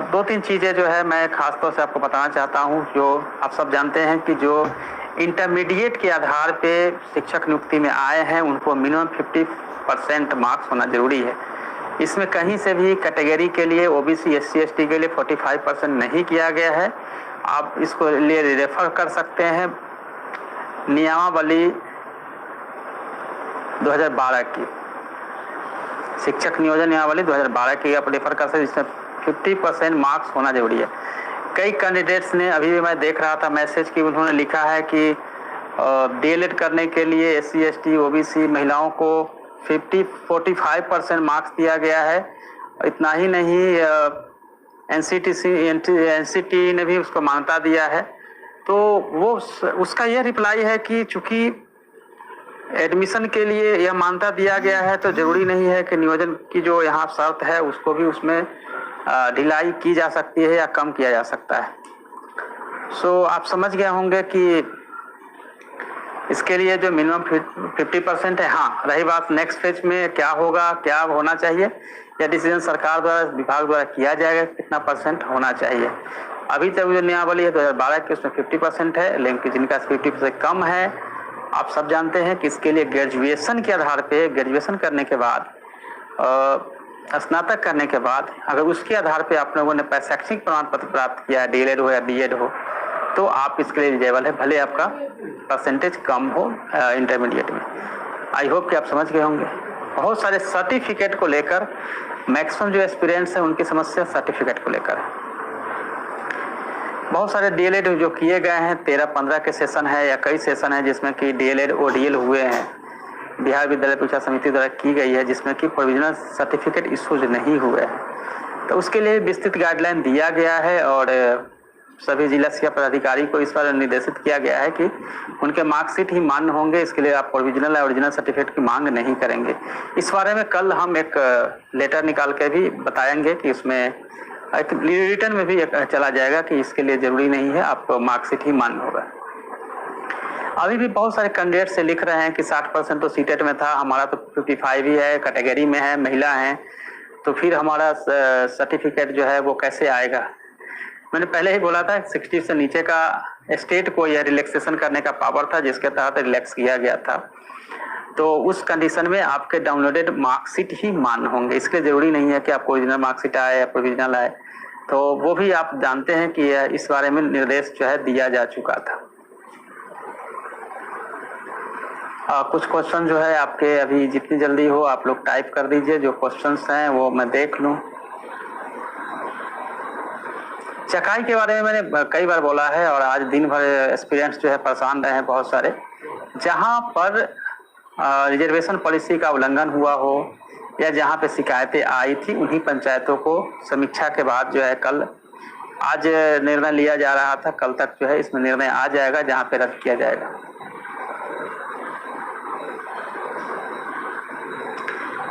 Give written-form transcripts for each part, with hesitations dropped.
दो तीन चीज़ें जो है मैं खास तौर से आपको बताना चाहता हूँ। जो आप सब जानते हैं कि जो इंटरमीडिएट के आधार पे शिक्षक नियुक्ति में आए हैं उनको मिनिमम 50% मार्क्स होना जरूरी है। इसमें कहीं से भी कैटेगरी के लिए ओबीसी SC ST के लिए 45% नहीं किया गया है। आप इसको लिए रेफर कर सकते हैं नियमावली 2012 की, शिक्षक नियोजन नियमावली 2012 की आप रेफर कर सकते हैं, जिसमें 50% मार्क्स होना जरूरी है। कई कैंडिडेट्स ने, अभी भी मैं देख रहा था मैसेज की, उन्होंने लिखा है कि DLED करने के लिए SC ST OBC महिलाओं को 45% मार्क्स दिया गया है। इतना ही नहीं, NCT ने भी उसको मान्यता दिया है। तो वो उसका यह रिप्लाई है कि चूंकि एडमिशन के लिए यह मान्यता दिया गया है तो जरूरी नहीं है कि नियोजन की जो यहाँ शर्त है उसको भी उसमें ढिलाई की जा सकती है या कम किया जा सकता है। सो आप समझ गए होंगे कि इसके लिए जो मिनिमम 50% है। हाँ, रही बात नेक्स्ट फेज में क्या होगा, क्या होना चाहिए, यह डिसीजन सरकार द्वारा, विभाग द्वारा किया जाएगा कितना % होना चाहिए। अभी तक जो नियमावली है 2012 की उसमें 50% है, लेकिन जिनका 50% कम है, आप सब जानते हैं कि इसके लिए ग्रेजुएशन के आधार पे, ग्रेजुएशन करने के बाद, स्नातक करने के बाद, अगर उसके आधार पे आप लोगों ने शैक्षणिक प्रमाण पत्र प्राप्त किया है, DLED हो या BEd हो, तो आप इसके लिए एलिजिबल है, भले आपका परसेंटेज कम हो इंटरमीडिएट में। आई होप कि आप समझ गए होंगे। बहुत सारे सर्टिफिकेट को लेकर मैक्सिमम जो एस्पिरेंट्स हैं उनकी समस्या सर्टिफिकेट को लेकर है। बहुत सारे DLED जो किए गए हैं, 13-15 के सेशन है या कई सेशन है जिसमें कि DLED ODL हुए हैं, बिहार विद्यालय परीक्षा समिति द्वारा की गई है, जिसमें कि प्रोविजनल सर्टिफिकेट इशूज नहीं हुए हैं। तो उसके लिए विस्तृत गाइडलाइन दिया गया है और सभी जिला शिक्षा पदाधिकारी को इस पर निर्देशित किया गया है कि उनके मार्कशीट ही मान्य होंगे। इसके लिए आप प्रोविजनल या ओरिजिनल सर्टिफिकेट की मांग नहीं करेंगे। इस बारे में कल हम एक लेटर निकाल के भी बताएंगे कि उसमें रिटर्न में भी चला जाएगा कि इसके लिए जरूरी नहीं है, आपको मार्कशीट ही मान्य होगा। अभी भी बहुत सारे कैंडिडेट से लिख रहे हैं कि 60% तो सीटेट में था, हमारा तो 55 ही है, कैटेगरी में है, महिला है, तो फिर हमारा सर्टिफिकेट जो है वो कैसे आएगा। मैंने पहले ही बोला था 60 से नीचे का स्टेट को यह रिलैक्सेशन करने का पावर था, जिसके तहत रिलैक्स किया गया था। तो उस कंडीशन में आपके डाउनलोडेड मार्कशीट ही मान्य होंगे। इसके लिए जरूरी नहीं है कि आपको ओरिजिनल मार्कशीट आए या प्रोविजनल आए। तो वो भी आप जानते हैं कि इस बारे में निर्देश जो है दिया जा चुका था। कुछ क्वेश्चन जो है आपके, अभी जितनी जल्दी हो आप लोग टाइप कर दीजिए, जो क्वेश्चंस हैं वो मैं देख लूं। चकाई के बारे में मैंने कई बार बोला है और आज दिन भर एस्पिरेंट्स जो है परेशान रहे हैं बहुत सारे। जहां पर रिजर्वेशन पॉलिसी का उल्लंघन हुआ हो या जहां पे शिकायतें आई थी, उन्हीं पंचायतों को समीक्षा के बाद जो है कल, आज निर्णय लिया जा रहा था, कल तक जो है इसमें निर्णय आ जाएगा जहां पे रद्द किया जाएगा।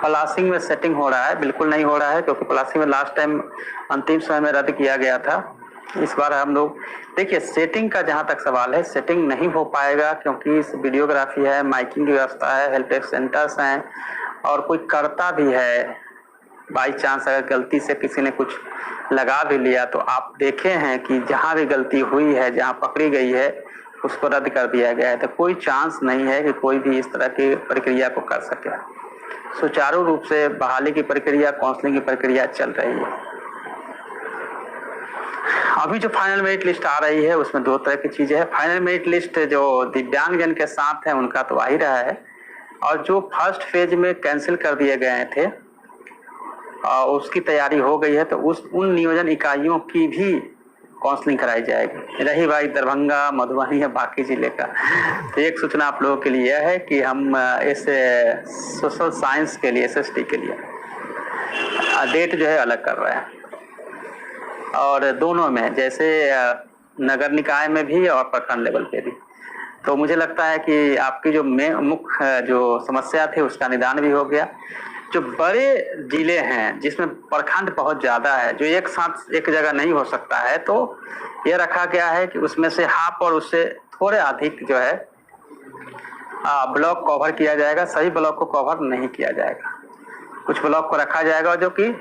पलासिंग में सेटिंग हो रहा है? बिल्कुल नहीं हो रहा है, क्योंकि पलासिंग में लास्ट टाइम अंतिम समय में रद्द किया गया था। इस बार हम लोग देखिए, सेटिंग का जहां तक सवाल है, सेटिंग नहीं हो पाएगा क्योंकि इस वीडियोग्राफी है, माइकिंग की व्यवस्था है, हेल्प डेस्क सेंटर्स हैं और कोई करता भी है। बाई चांस अगर गलती से किसी ने कुछ लगा भी लिया तो आप देखे हैं कि जहां भी गलती हुई है, जहां पकड़ी गई है, उसको रद्द कर दिया गया है। तो कोई चांस नहीं है कि कोई भी इस तरह की प्रक्रिया को कर सके। सुचारू रूप से बहाली की प्रक्रिया, काउंसलिंग की प्रक्रिया चल रही है। अभी जो फाइनल मेरिट लिस्ट आ रही है उसमें दो तरह की चीजें है। फाइनल मेरिट लिस्ट जो दिव्यांगजन के साथ है उनका तो आ ही रहा है, और जो फर्स्ट फेज में कैंसिल कर दिए गए थे उसकी तैयारी हो गई है। तो उन नियोजन इकाइयों की भी काउंसलिंग कराई जाएगी। रही भाई दरभंगा, मधुबनी या बाकी जिले का, तो एक सूचना आप लोगों के लिए है कि हम इस सोशल साइंस के लिए, SST के लिए डेट जो है अलग कर रहे हैं, और दोनों में, जैसे नगर निकाय में भी और प्रखंड लेवल पे भी। तो मुझे लगता है कि आपकी जो मुख्य जो समस्या थी उसका निदान भी हो गया। जो बड़े जिले हैं जिसमें प्रखंड बहुत ज्यादा है, जो एक साथ एक जगह नहीं हो सकता है, तो ये रखा गया है कि उसमें से हाफ और उससे थोड़े अधिक जो है ब्लॉक कवर किया जाएगा। सही ब्लॉक को कवर नहीं किया जाएगा, कुछ ब्लॉक को रखा जाएगा जो कि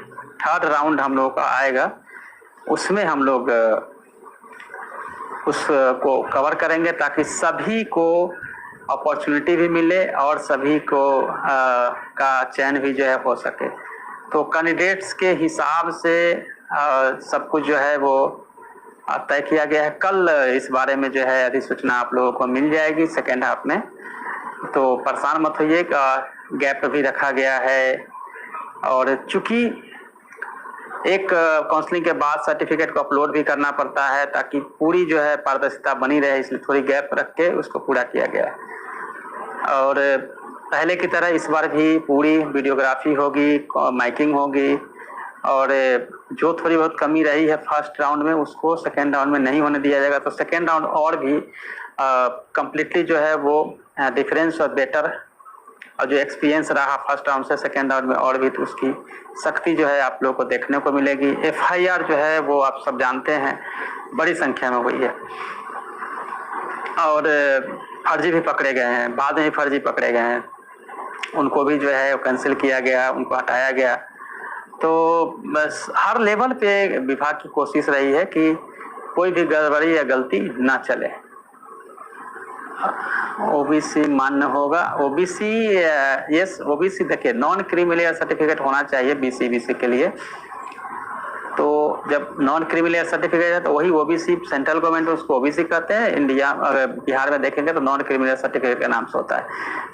थर्ड राउंड हम लोगों का आएगा उसमें हम लोग उसको कवर करेंगे ताकि सभी को अपॉर्चुनिटी भी मिले और सभी को का चयन भी जो है हो सके। तो कैंडिडेट्स के हिसाब से सब कुछ जो है वो तय किया गया है। कल इस बारे में जो है अधिसूचना आप लोगों को मिल जाएगी सेकेंड हाफ में, तो परेशान मत होइए। गैप भी रखा गया है और चूंकि एक काउंसलिंग के बाद सर्टिफिकेट को अपलोड भी करना पड़ता है ताकि पूरी जो है पारदर्शिता बनी रहे, इसलिए थोड़ी गैप रख के उसको पूरा किया गया है। और पहले की तरह इस बार भी पूरी वीडियोग्राफी होगी, माइकिंग होगी और जो थोड़ी बहुत कमी रही है फर्स्ट राउंड में उसको सेकेंड राउंड में नहीं होने दिया जाएगा। तो सेकेंड राउंड और भी कंप्लीटली जो है वो डिफरेंस और बेटर और जो एक्सपीरियंस रहा फर्स्ट राउंड से सेकेंड राउंड में और भी, तो उसकी सख्ती जो है आप लोगों को देखने को मिलेगी। FIR जो है वो आप सब जानते हैं बड़ी संख्या में हुई है और फर्जी भी पकड़े गए हैं, बाद में भी फर्जी पकड़े गए हैं, उनको भी जो है कैंसिल किया गया, उनको हटाया गया। तो बस हर लेवल पे विभाग की कोशिश रही है कि कोई भी गड़बड़ी या गलती ना चले। OBC मान्य होगा। OBC यस, OBC देखिए नॉन क्रीमिलियर सर्टिफिकेट होना चाहिए BC के लिए। तो जब नॉन क्रीमिलियर सर्टिफिकेट है तो वही OBC, सेंट्रल गवर्नमेंट उसको OBC कहते हैं। इंडिया अगर बिहार में देखेंगे तो नॉन क्रीमिलियर सर्टिफिकेट के नाम से होता है।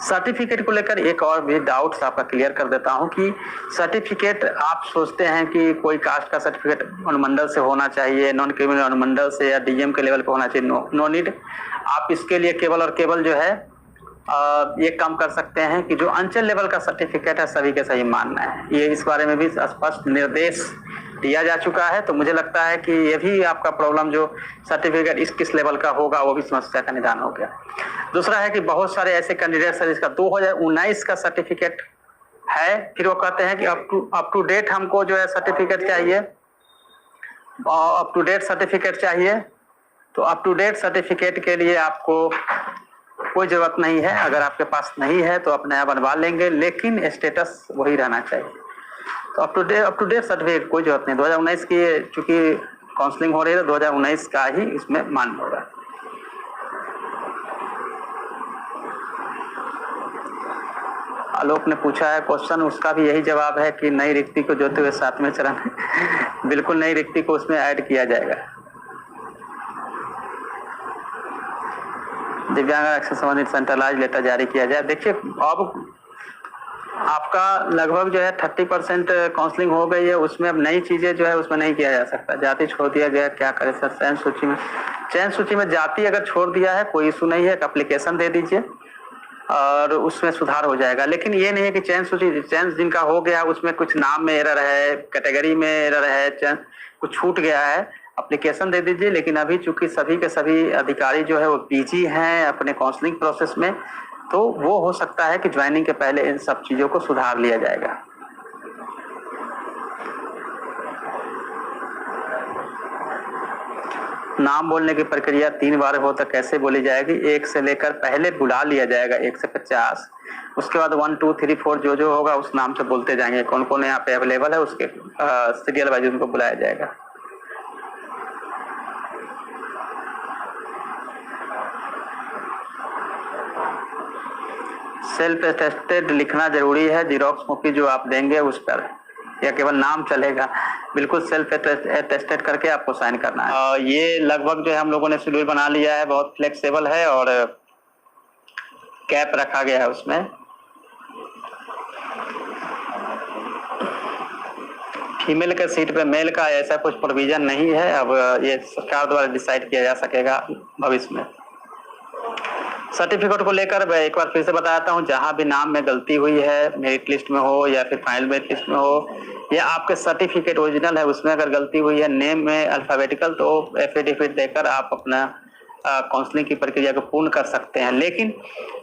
सर्टिफिकेट को लेकर एक और भी डाउट्स आपका क्लियर कर देता हूं कि सर्टिफिकेट आप सोचते हैं कि कोई कास्ट का सर्टिफिकेट अनुमंडल से होना चाहिए, नॉन क्रिमिनल अनुमंडल से या DM के लेवल पे होना चाहिए। No need. आप इसके लिए केवल और केवल जो है ये काम कर सकते हैं कि जो अंचल लेवल का सर्टिफिकेट है सभी के सही मानना है। ये इस बारे में भी स्पष्ट निर्देश दिया जा चुका है। तो मुझे लगता है कि ये भी आपका प्रॉब्लम जो सर्टिफिकेट किस लेवल का होगा वो भी समस्या का निदान हो गया। दूसरा है कि बहुत सारे ऐसे कैंडिडेट्स हैं जिसका 2019 का सर्टिफिकेट है, फिर वो कहते हैं कि अप टू डेट हमको जो है सर्टिफिकेट चाहिए, अप टू डेट सर्टिफिकेट चाहिए। तो अप टू डेट सर्टिफिकेट के लिए आपको कोई जरूरत नहीं है, अगर आपके पास नहीं है तो आप नया बनवा लेंगे, लेकिन स्टेटस वही रहना चाहिए। तो अप टू डेट सर्टिफिकेट कोई जरूरत नहीं। 2019 की चूंकि काउंसलिंग हो रही है तो 2019 का ही इसमें मान्य होगा। आलोक ने पूछा है क्वेश्चन, उसका भी यही जवाब है कि नई रिक्ति को जोते हुए 7वें चरण बिल्कुल नई रिक्ति को उसमें ऐड किया जाएगा। दिव्यांग आरक्षण संबंधित सेंट्रलाइज लेटर जारी किया जाए। देखिए अब आपका लगभग जो है 30% काउंसलिंग हो गई है, उसमें अब नई चीजें जो है उसमें नहीं किया जा सकता। जाति छोड़ दिया गया, क्या करे सर। चयन सूची में जाति अगर छोड़ दिया है कोई इशू नहीं है, एक एप्लीकेशन दे दीजिए और उसमें सुधार हो जाएगा। लेकिन ये नहीं है कि चयन जिनका हो गया उसमें कुछ नाम में एरर है, कैटेगरी में एरर है, कुछ छूट गया है, एप्लीकेशन दे दीजिए। लेकिन अभी चूंकि सभी के सभी अधिकारी जो है वो बिजी हैं अपने काउंसलिंग प्रोसेस में, तो वो हो सकता है कि ज्वाइनिंग के पहले इन सब चीजों को सुधार लिया जाएगा। नाम बोलने की प्रक्रिया 3 बार हो तो कैसे बोली जाएगी? 1 से लेकर पहले बुला लिया जाएगा 1 से 50, उसके बाद 1 2 3 4 जो होगा उस नाम से बोलते जाएंगे। कौन कौन यहाँ पे अवेलेबल है उसके सीरियल वाइज उनको बुलाया जाएगा। सेल्फ अटेस्टेड लिखना जरूरी है, जीरोक्स कॉपी जो आप देंगे उस पर, या केवल नाम चलेगा? बिल्कुल सेल्फ अटेस्टेड करके आपको साइन करना है। ये लगभग जो है हम लोगों ने शेड्यूल बना लिया है, बहुत फ्लेक्सिबल है और कैप रखा गया है उसमें। फीमेल के सीट पे मेल का ऐसा कुछ प्रोविजन नहीं है, अब ये सरकार द्वारा डिसाइड किया जा सकेगा भविष्य में। सर्टिफिकेट को लेकर मैं एक बार फिर से बताता हूँ, जहां भी नाम में गलती हुई है, मेरिट लिस्ट में हो या फिर फाइनल मेरिट लिस्ट में हो, या आपके सर्टिफिकेट ओरिजिनल है उसमें अगर गलती हुई है नेम में अल्फाबेटिकल, तो एफिडेविट देकर आप अपना काउंसलिंग की प्रक्रिया को पूर्ण कर सकते हैं। लेकिन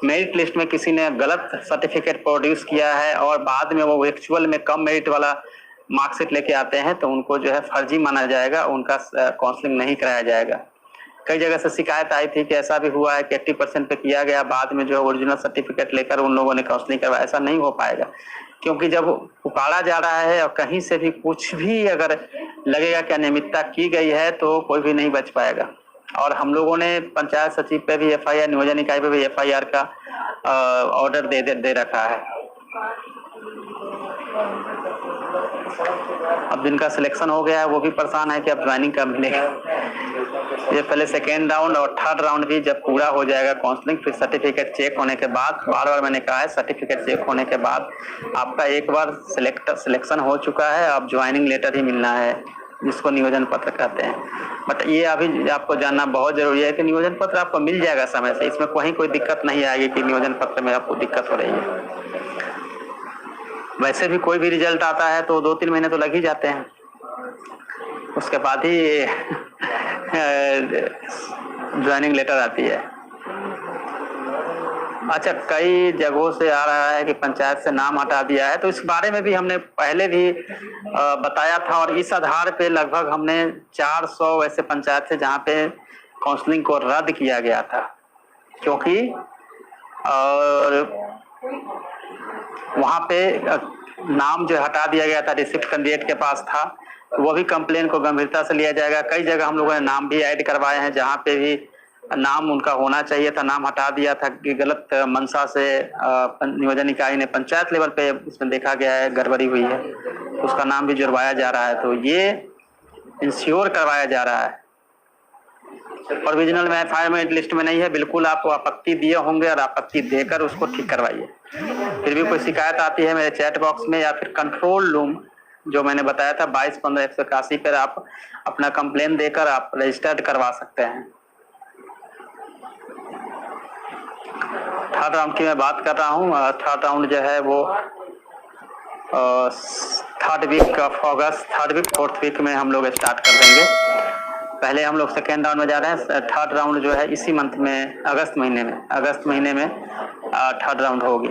मेरिट लिस्ट में किसी ने गलत सर्टिफिकेट प्रोड्यूस किया है और बाद में वो एक्चुअल में कम मेरिट वाला मार्कशीट लेके आते हैं तो उनको जो है फर्जी माना जाएगा, उनका काउंसलिंग नहीं कराया जाएगा। कई जगह से शिकायत आई थी कि ऐसा भी हुआ है कि 80% पे किया गया, बाद में जो ओरिजिनल सर्टिफिकेट लेकर उन लोगों ने काउंसलिंग करवाया। ऐसा नहीं हो पाएगा। क्योंकि जब उकाड़ा जा रहा है और कहीं से भी कुछ भी अगर लगेगा कि अनियमितता की गई है तो कोई भी नहीं बच पाएगा। और हम लोगों ने पंचायत सचिव पे भी एफआईआर, नियोजन इकाई पे भी एफआईआर का ऑर्डर दे रखा है। अब जिनका सिलेक्शन हो गया है वो भी परेशान है कि अब ज्वाइनिंग कब मिलेगा। ये पहले सेकेंड राउंड और थर्ड राउंड भी जब पूरा हो जाएगा काउंसलिंग, फिर सर्टिफिकेट चेक होने के बाद, बार बार मैंने कहा है, सर्टिफिकेट चेक होने के बाद आपका एक बार सिलेक्शन हो चुका है, अब ज्वाइनिंग लेटर ही मिलना है, जिसको नियोजन पत्र कहते हैं। बट ये अभी आपको जानना बहुत जरूरी है कि नियोजन पत्र आपको मिल जाएगा समय से, इसमें कोई दिक्कत नहीं आएगी कि नियोजन पत्र में आपको दिक्कत हो रही है। वैसे भी कोई भी रिजल्ट आता है तो 2-3 महीने तो लग ही जाते हैं, उसके बाद ही ज्वाइनिंग लेटर आती है। अच्छा, कई जगहों से आ रहा है कि पंचायत से नाम हटा दिया है, तो इस बारे में भी हमने पहले भी बताया था और इस आधार पे लगभग हमने 400 ऐसे पंचायत थे जहाँ पे काउंसलिंग को रद्द किया गया था, क्योंकि और वहाँ पे नाम जो हटा दिया गया था, रिसिप्ट कैंडिडेट के पास था, तो वो भी कंप्लेन को गंभीरता से लिया जाएगा। कई जगह हम लोगों ने नाम भी ऐड करवाए हैं जहाँ पे भी नाम उनका होना चाहिए था, नाम हटा दिया था कि गलत मंशा से नियोजन इकाई ने पंचायत लेवल पे इसमें देखा गया है गड़बड़ी हुई है, उसका नाम भी जुड़वाया जा रहा है। तो ये इंश्योर करवाया जा रहा है। प्रोविजनल में एफआईआर लिस्ट में नहीं है, बिल्कुल आपको आपत्ति दिए होंगे और आपत्ति देकर उसको ठीक करवाइए। फिर भी कोई शिकायत आती है मेरे चैट बॉक्स में या फिर कंट्रोल रूम जो मैंने बताया था 2215-181 पर आप अपना कंप्लेन देकर आप रजिस्टर्ड करवा सकते हैं। थर्ड राउंड की मैं बात कर रहा हूँ। थर्ड राउंड जो है वो third week of August, third week fourth week में हम लोग स्टार्ट कर देंगे। पहले हम लोग सेकेंड राउंड में जा रहे हैं, थर्ड राउंड जो है इसी मंथ में अगस्त महीने में थर्ड राउंड होगी।